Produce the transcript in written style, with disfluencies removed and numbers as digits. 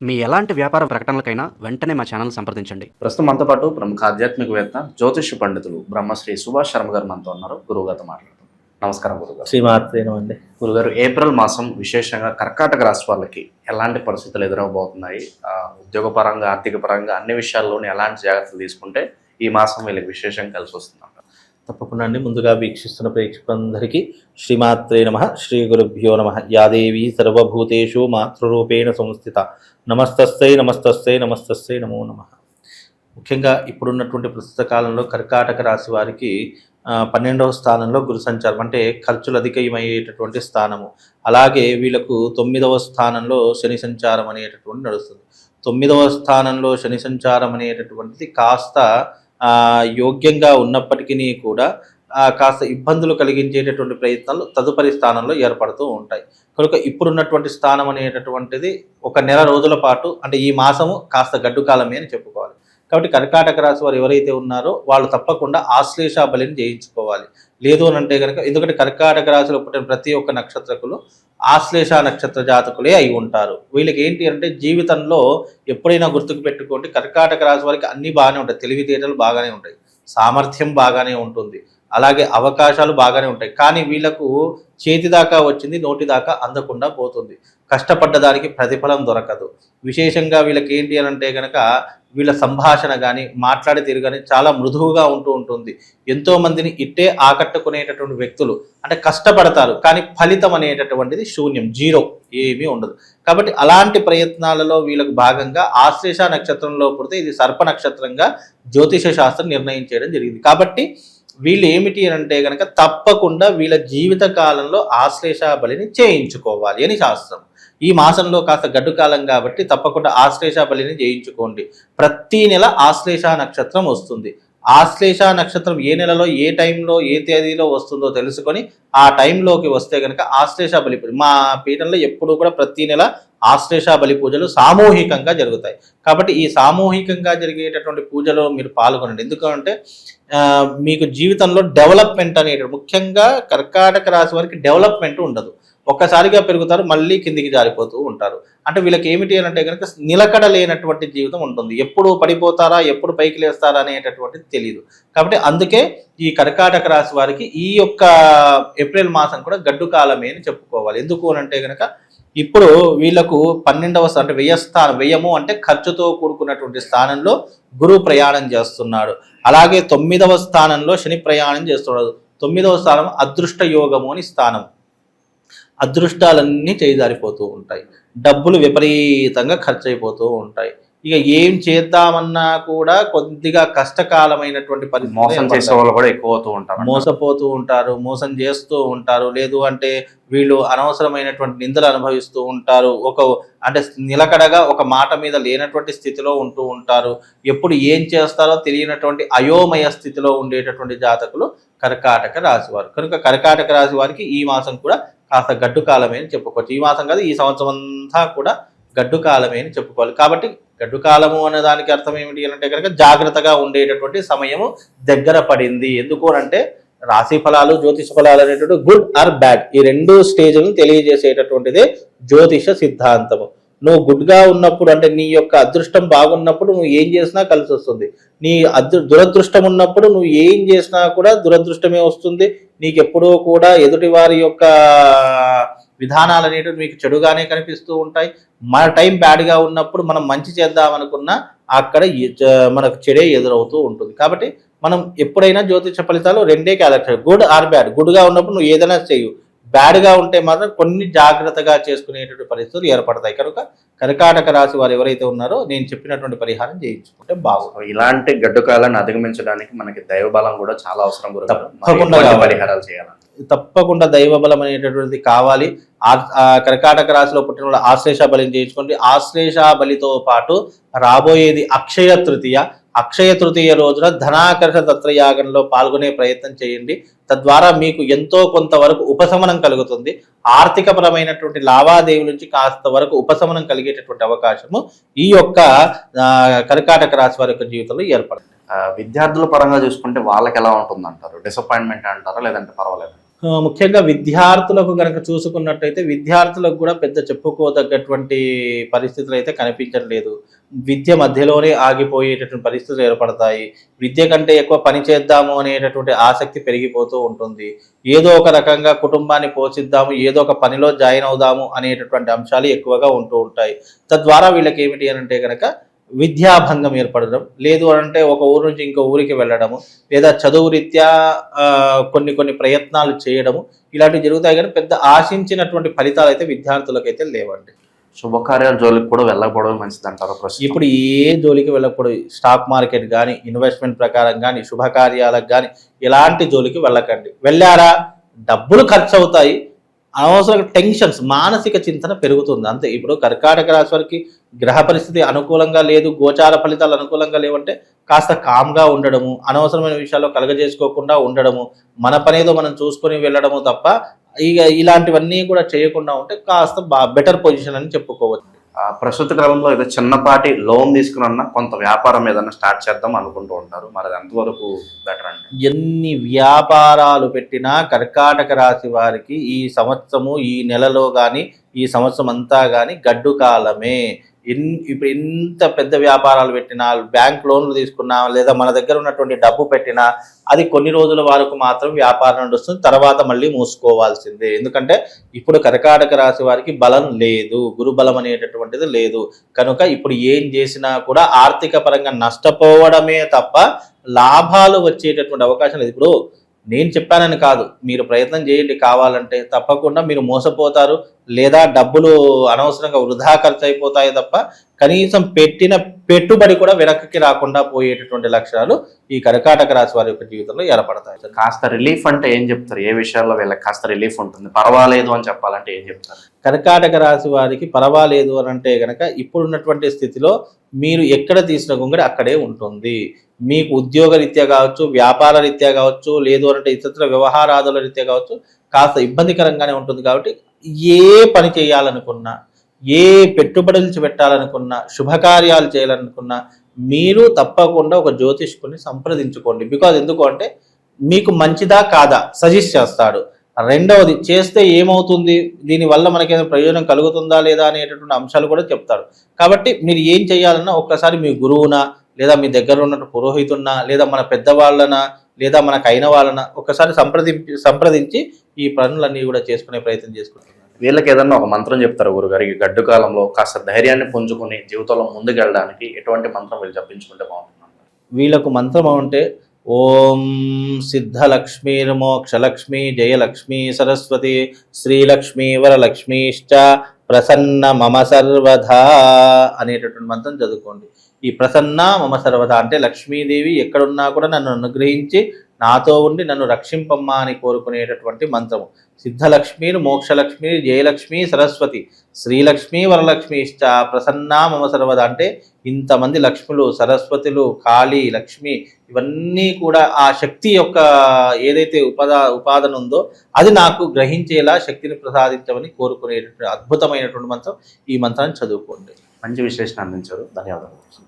మీ ఎలాంటి వ్యాపార ప్రకటనలకైనా వెంటనే మా ఛానల్ సంప్రదించండి. ప్రస్తుతం మనతో పాటు ప్రముఖ ఆధ్యాత్మికవేత్త జ్యోతిష్య పండితులు బ్రహ్మశ్రీ సుభాష్ శర్మ గారు మనతో ఉన్నారు. గురువుగారితో మాట్లాడుతాం. నమస్కారం గురుగారు. శ్రీమాత్రేనమండి. గురుగారు, ఏప్రిల్ మాసం విశేషంగా కర్కాటక రాశి వాళ్ళకి ఎలాంటి పరిస్థితులు ఎదురవబోతున్నాయి? ఉద్యోగపరంగా, ఆర్థిక పరంగా అన్ని విషయాల్లోనే ఎలాంటి జాగ్రత్తలు తీసుకుంటే ఈ మాసం వీళ్ళకి విశేషంగా కలిసి వస్తుందంట? తప్పకుండా అండి. ముందుగా వీక్షిస్తున్న ప్రేక్షకులందరికీ శ్రీమాత్రే నమః, శ్రీ గురుభ్యో నమః. యాదేవి సర్వభూతేషు మాతృరూపేణ సంస్థిత. నమస్తస్సై నమస్తస్సై నమస్తస్సై నమో నమః. ముఖ్యంగా ఇప్పుడున్నటువంటి ప్రస్తుత కాలంలో కర్కాటక రాశి వారికి 12వ స్థానంలో గురు సంచారం, అంటే ఖర్చులు అధికమయ్యేటటువంటి స్థానము. అలాగే వీళ్ళకు 9వ స్థానంలో శని సంచారం అనేటటువంటి నడుస్తుంది. 9వ స్థానంలో శని సంచారం అనేటటువంటిది కాస్త యోగ్యంగా ఉన్నప్పటికీ కూడా కాస్త ఇబ్బందులు కలిగించేటటువంటి ప్రయత్నాలు తదుపరి స్థానంలో ఏర్పడుతూ ఉంటాయి. కనుక ఇప్పుడున్నటువంటి స్థానం అనేటటువంటిది ఒక నెల రోజుల పాటు, అంటే ఈ మాసము కాస్త గడ్డు కాలమే అని చెప్పుకోవాలి. కాబట్టి కర్కాటక రాశి వారు ఎవరైతే ఉన్నారో వాళ్ళు తప్పకుండా ఆశ్లేష బలిని చేయించుకోవాలి. లేదు అని అంటే కనుక, ఎందుకంటే కర్కాటక రాశిలో పుట్టిన ప్రతి ఒక్క నక్షత్రకులు ఆశ్లేష నక్షత్ర జాతకులే అయి ఉంటారు. వీళ్ళకి ఏంటి అంటే జీవితంలో ఎప్పుడైనా గుర్తుకు పెట్టుకోండి, కర్కాటక రాశి వారికి అన్నీ బాగానే ఉంటాయి. తెలివితేటలు బాగానే ఉంటాయి, సామర్థ్యం బాగానే ఉంటుంది, అలాగే అవకాశాలు బాగానే ఉంటాయి. కానీ వీళ్ళకు చేతి దాకా వచ్చింది నోటి దాకా అందకుండా పోతుంది. కష్టపడ్డ దానికి ప్రతిఫలం దొరకదు. విశేషంగా వీళ్ళకి ఏంటి అని అంటే కనుక వీళ్ళ సంభాషణ కానీ మాట్లాడే తీరు కానీ చాలా మృదువుగా ఉంటూ ఉంటుంది. ఎంతోమందిని ఇట్టే ఆకట్టుకునేటటువంటి వ్యక్తులు, అంటే కష్టపడతారు కానీ ఫలితం అనేటటువంటిది శూన్యం, జీరో, ఏమీ ఉండదు. కాబట్టి అలాంటి ప్రయత్నాలలో వీళ్ళకు భాగంగా ఆశ్లేష నక్షత్రంలో పుడితే ఇది సర్ప నక్షత్రంగా జ్యోతిష శాస్త్రం నిర్ణయం చేయడం జరిగింది. కాబట్టి వీళ్ళు ఏమిటి అని అంటే కనుక తప్పకుండా వీళ్ళ జీవిత కాలంలో ఆశ్లేష బలిని చేయించుకోవాలి అని శాస్త్రం. ఈ మాసంలో కాస్త గడ్డు కాలం కాబట్టి తప్పకుండా ఆశ్లేష బలిని చేయించుకోండి. ప్రతి నెల ఆశ్లేష నక్షత్రం వస్తుంది. ఆశ్లేష నక్షత్రం ఏ నెలలో, ఏ టైంలో, ఏ తేదీలో వస్తుందో తెలుసుకొని ఆ టైంలోకి వస్తే కనుక ఆశ్లేష బలి పూజ మా పీఠంలో ఎప్పుడూ కూడా ప్రతి నెల ఆశ్లేష బలి పూజలు సామూహికంగా జరుగుతాయి. కాబట్టి ఈ సామూహికంగా జరిగేటటువంటి పూజలో మీరు పాల్గొనండి. ఎందుకంటే మీకు జీవితంలో డెవలప్మెంట్ అనేది, ముఖ్యంగా కర్కాటక రాశి వారికి డెవలప్మెంట్ ఉండదు. ఒక్కసారిగా పెరుగుతారు, మళ్ళీ కిందికి జారిపోతూ ఉంటారు. అంటే వీళ్ళకి ఏమిటి అని అంటే కనుక నిలకడ లేనటువంటి జీవితం ఉంటుంది. ఎప్పుడు పడిపోతారా, ఎప్పుడు పైకి లేస్తారా అనేటటువంటిది తెలియదు. కాబట్టి అందుకే ఈ కర్కాటక రాశి వారికి ఈ యొక్క ఏప్రిల్ మాసం కూడా గడ్డు కాలమే అని చెప్పుకోవాలి. ఎందుకు అని అంటే కనుక ఇప్పుడు వీళ్ళకు 12వ అంటే వ్యయము అంటే ఖర్చుతో కూడుకున్నటువంటి స్థానంలో గురువు ప్రయాణం చేస్తున్నాడు. అలాగే 9వ స్థానంలో శని ప్రయాణం చేస్తున్నాడు. 9వ స్థానం అదృష్ట యోగము అని స్థానం. అదృష్టాలన్నీ చేజారిపోతూ ఉంటాయి, డబ్బులు విపరీతంగా ఖర్చు అయిపోతూ ఉంటాయి. ఇక ఏం చేద్దామన్నా కూడా కొద్దిగా కష్టకాలమైనటువంటి పరిస్థితి. మోసం చేసే వాళ్ళు కూడా ఎక్కువ అవుతూ ఉంటారు, మోసపోతూ ఉంటారు, మోసం చేస్తూ ఉంటారు. లేదు అంటే వీళ్ళు అనవసరమైనటువంటి నిందలు అనుభవిస్తూ ఉంటారు. అంటే నిలకడగా ఒక మాట మీద లేనటువంటి స్థితిలో ఉంటూ ఉంటారు. ఎప్పుడు ఏం చేస్తారో తెలియనటువంటి అయోమయ స్థితిలో ఉండేటటువంటి జాతకులు కర్కాటక రాశి వారు. కనుక కర్కాటక రాశి వారికి ఈ మాసం కూడా కాస్త గడ్డు కాలమే అని చెప్పుకోవచ్చు. ఈ మాసం కాదు, ఈ సంవత్సరం అంతా కూడా గడ్డు కాలమే అని చెప్పుకోవాలి. కాబట్టి గడ్డు కాలము అనే దానికి అర్థం ఏమిటి అంటే కనుక జాగ్రత్తగా ఉండేటటువంటి సమయము దగ్గర పడింది. ఎందుకు అంటే రాశి ఫలాలు, జ్యోతిష ఫలాలు అనేటువంటి గుడ్ ఆర్ బ్యాడ్ ఈ రెండు స్టేజ్లను తెలియజేసేటటువంటిదే జ్యోతిష సిద్ధాంతము. నువ్వు గుడ్గా ఉన్నప్పుడు, అంటే నీ యొక్క అదృష్టం బాగున్నప్పుడు నువ్వు ఏం చేసినా కలిసి వస్తుంది. నీ దురదృష్టం ఉన్నప్పుడు నువ్వు ఏం చేసినా కూడా దురదృష్టమే వస్తుంది. నీకు ఎప్పుడూ కూడా ఎదుటి వారి యొక్క విధానాలు అనేటివి మీకు చెడుగానే కనిపిస్తూ ఉంటాయి. మన టైం బ్యాడ్గా ఉన్నప్పుడు మనం మంచి చేద్దామనుకున్నా అక్కడ మనకు చెడే ఎదురవుతూ ఉంటుంది. కాబట్టి మనం ఎప్పుడైనా జ్యోతిష ఫలితాలు రెండే క్యారెక్టర్, గుడ్ ఆర్ బ్యాడ్. గుడ్గా ఉన్నప్పుడు నువ్వు ఏదైనా చేయు, బ్యాడ్గా ఉంటే మాత్రం కొన్ని జాగ్రత్తగా చేసుకునేటువంటి పరిస్థితులు ఏర్పడతాయి. కనుక కర్కాటక రాశి వారు ఎవరైతే ఉన్నారో నేను చెప్పినటువంటి పరిహారం చేయించుకుంటే బాగుంటుంది. ఇలాంటి గడ్డు కాలాన్ని అధిగమించడానికి మనకి దైవబలం కూడా చాలా అవసరం. తప్పకుండా పరిహారాలు చేయాలి, తప్పకుండా దైవబలం అనేటటువంటిది కావాలి. కర్కాటక రాశిలో పుట్టిన వాళ్ళు ఆశ్లేష బలిని చేయించుకోండి. ఆశ్లేష బలితో పాటు రాబోయేది అక్షయ తృతీయ. అక్షయ తృతీయ రోజున ధనాకర్ష తత్రయాగంలో పాల్గొనే ప్రయత్నం చేయండి. తద్వారా మీకు ఎంతో కొంతవరకు ఉపశమనం కలుగుతుంది. ఆర్థికపరమైనటువంటి లావాదేవీల నుంచి కాస్త వరకు ఉపశమనం కలిగేటటువంటి అవకాశము ఈ యొక్క కర్కాటక రాశి వారి యొక్క జీవితంలో ఏర్పడుతుంది. విద్యార్థుల పరంగా చూసుకుంటే వాళ్ళకి ఎలా ఉంటుంది అంటారు? డిసప్పాయింట్మెంట్ అంటారా, లేదంటే పర్వాలేదు? ముఖ్యంగా విద్యార్థులకు గనక చూసుకున్నట్టయితే విద్యార్థులకు కూడా పెద్ద చెప్పుకోదగ్గటువంటి పరిస్థితులు అయితే కనిపించట్లేదు. విద్య మధ్యలోనే ఆగిపోయేటటువంటి పరిస్థితులు ఏర్పడతాయి. విద్య కంటే ఎక్కువ పని చేద్దాము అనేటటువంటి ఆసక్తి పెరిగిపోతూ ఉంటుంది. ఏదో ఒక రకంగా కుటుంబాన్ని పోషిద్దాము, ఏదో ఒక పనిలో జాయిన్ అవుదాము అనేటటువంటి అంశాలు ఎక్కువగా ఉంటూ ఉంటాయి. తద్వారా వీళ్ళకి ఏమిటి అని అంటే కనుక విద్యాభంగం ఏర్పడడం, లేదు అంటే ఒక ఊరు నుంచి ఇంకో ఊరికి వెళ్ళడము, లేదా చదువు రీత్యా కొన్ని ప్రయత్నాలు చేయడము, ఇలాంటివి జరుగుతాయి. కానీ పెద్ద ఆశించినటువంటి ఫలితాలు అయితే విద్యార్థులకైతే లేవండి. శుభకార్యాల జోలికి కూడా వెళ్ళకపోవడం మంచిది అంటారు ప్రస్తుతం. ఇప్పుడు ఏ జోలికి వెళ్ళకూడదు. స్టాక్ మార్కెట్ కానీ, ఇన్వెస్ట్మెంట్ ప్రకారం కానీ, శుభకార్యాలకు కానీ ఎలాంటి జోలికి వెళ్ళకండి. వెళ్ళారా డబ్బులు ఖర్చు అవుతాయి, అనవసర టెన్షన్స్, మానసిక చింతన పెరుగుతుంది అంతే. ఇప్పుడు కర్కాటక రాశి వారికి గ్రహ పరిస్థితి అనుకూలంగా లేదు, గోచార ఫలితాలు అనుకూలంగా లేవంటే కాస్త కామ్గా ఉండడము, అనవసరమైన విషయాల్లో కలగజేసుకోకుండా ఉండడము, మన పనేదో మనం చూసుకొని వెళ్ళడము తప్ప ఇక ఇలాంటివన్నీ కూడా చేయకుండా ఉంటే కాస్త బెటర్ పొజిషన్ అని చెప్పుకోవచ్చు. ప్రస్తుత కాలంలో ఏదో చిన్నపాటి లోన్ తీసుకున్నా కొంత వ్యాపారం ఏదైనా స్టార్ట్ చేద్దాం అనుకుంటూ ఉంటారు. మరి అది ఎంతవరకు బెటర్ అంటే? ఎన్ని వ్యాపారాలు పెట్టినా కర్కాటక రాశి వారికి ఈ సంవత్సరము, ఈ నెలలో కానీ, ఈ సంవత్సరం అంతా కానీ గడ్డు కాలమే. ఇప్పుడు ఎంత పెద్ద వ్యాపారాలు పెట్టినా, బ్యాంక్ లోన్లు తీసుకున్నా, లేదా మన దగ్గర ఉన్నటువంటి డబ్బు పెట్టినా అది కొన్ని రోజుల వరకు మాత్రం వ్యాపారం నడుస్తుంది, తర్వాత మళ్ళీ మూసుకోవాల్సిందే. ఎందుకంటే ఇప్పుడు కర్కాటక రాశి వారికి బలం లేదు, గురుబలం అనేటటువంటిది లేదు. కనుక ఇప్పుడు ఏం చేసినా కూడా ఆర్థిక పరంగా నష్టపోవడమే తప్ప లాభాలు వచ్చేటటువంటి అవకాశం లేదు. ఇప్పుడు నేను చెప్పానని కాదు, మీరు ప్రయత్నం చేయండి, కావాలంటే తప్పకుండా మీరు మోసపోతారు, లేదా డబ్బులు అనవసరంగా వృధా ఖర్చు అయిపోతాయి తప్ప కనీసం పెట్టిన పెట్టుబడి కూడా వెనక్కి రాకుండా పోయేటటువంటి లక్షణాలు ఈ కర్కాటక రాశి వారి యొక్క జీవితంలో ఏర్పడతాయి. కాస్త రిలీఫ్ అంటే ఏం చెప్తారు? ఏ విషయాల్లో వీళ్ళకి కాస్త రిలీఫ్ ఉంటుంది, పర్వాలేదు అని చెప్పాలంటే ఏం చెప్తారు? కర్కాటక రాశి వారికి పర్వాలేదు అని అంటే కనుక ఇప్పుడున్నటువంటి స్థితిలో మీరు ఎక్కడ తీసిన గొంగడి అక్కడే ఉంటుంది. మీకు ఉద్యోగ రీత్యా కావచ్చు, వ్యాపార రీత్యా కావచ్చు, లేదు అంటే ఇతర వ్యవహారాదుల రీత్యా కావచ్చు, కాస్త ఇబ్బందికరంగానే ఉంటుంది. కాబట్టి ఏ పని చేయాలనుకున్నా, ఏ పెట్టుబడులు పెట్టాలనుకున్నా, శుభకార్యాలు చేయాలనుకున్నా మీరు తప్పకుండా ఒక జ్యోతిష్కుని సంప్రదించుకోండి. బికాజ్ ఎందుకు అంటే మీకు మంచిదా కాదా సజెస్ట్ చేస్తాడు. రెండవది, చేస్తే ఏమవుతుంది, దీనివల్ల మనకేమైనా ప్రయోజనం కలుగుతుందా లేదా అనేటటువంటి అంశాలు కూడా చెప్తాడు. కాబట్టి మీరు ఏం చేయాలన్నా ఒక్కసారి మీ గురువునా, లేదా మీ దగ్గర ఉన్నట్టు పురోహితున్నా, లేదా మన పెద్దవాళ్ళనా, లేదా మనకు అయిన వాళ్ళన ఒక్కసారి సంప్రదించి ఈ పనులన్నీ కూడా చేసుకునే ప్రయత్నం చేసుకుంటున్నారు. వీళ్ళకి ఏదన్నా ఒక మంత్రం చెప్తారు గురుగారు, ఈ గడ్డు కాలంలో కాస్త ధైర్యాన్ని పుంజుకుని జీవితంలో ముందుకు వెళ్ళడానికి ఎటువంటి మంత్రం వీళ్ళు జపించుకుంటే బాగుంటుంది? వీళ్ళకు మంత్రం అంటే ఓం సిద్ధలక్ష్మీర్మోక్షలక్ష్మీ జయలక్ష్మీ సరస్వతి శ్రీలక్ష్మీ వరలక్ష్మీశ్చ ప్రసన్న మమ సర్వదా అనేటటువంటి మంత్రం చదువుకోండి. ఈ ప్రసన్న మమ సర్వదా అంటే లక్ష్మీదేవి ఎక్కడున్నా కూడా నన్ను అనుగ్రహించి నాతో ఉండి నన్ను రక్షింపమ్మా అని కోరుకునేటటువంటి మంత్రము. సిద్ధలక్ష్మీ మోక్షలక్ష్మీ జయలక్ష్మీ సరస్వతి శ్రీలక్ష్మీ వరలక్ష్మీశ్చ ప్రసన్నా మమ సర్వదా అంటే ఇంతమంది లక్ష్ములు, సరస్వతులు, కాళీ, లక్ష్మి ఇవన్నీ కూడా ఆ శక్తి యొక్క ఏదైతే ఉపాదన ఉందో అది నాకు గ్రహించేలా శక్తిని ప్రసాదించమని కోరుకునేటటువంటి అద్భుతమైనటువంటి మంత్రం. ఈ మంత్రాన్ని చదువుకోండి. మంచి విశ్లేషణ అందించారు, ధన్యవాదాలు.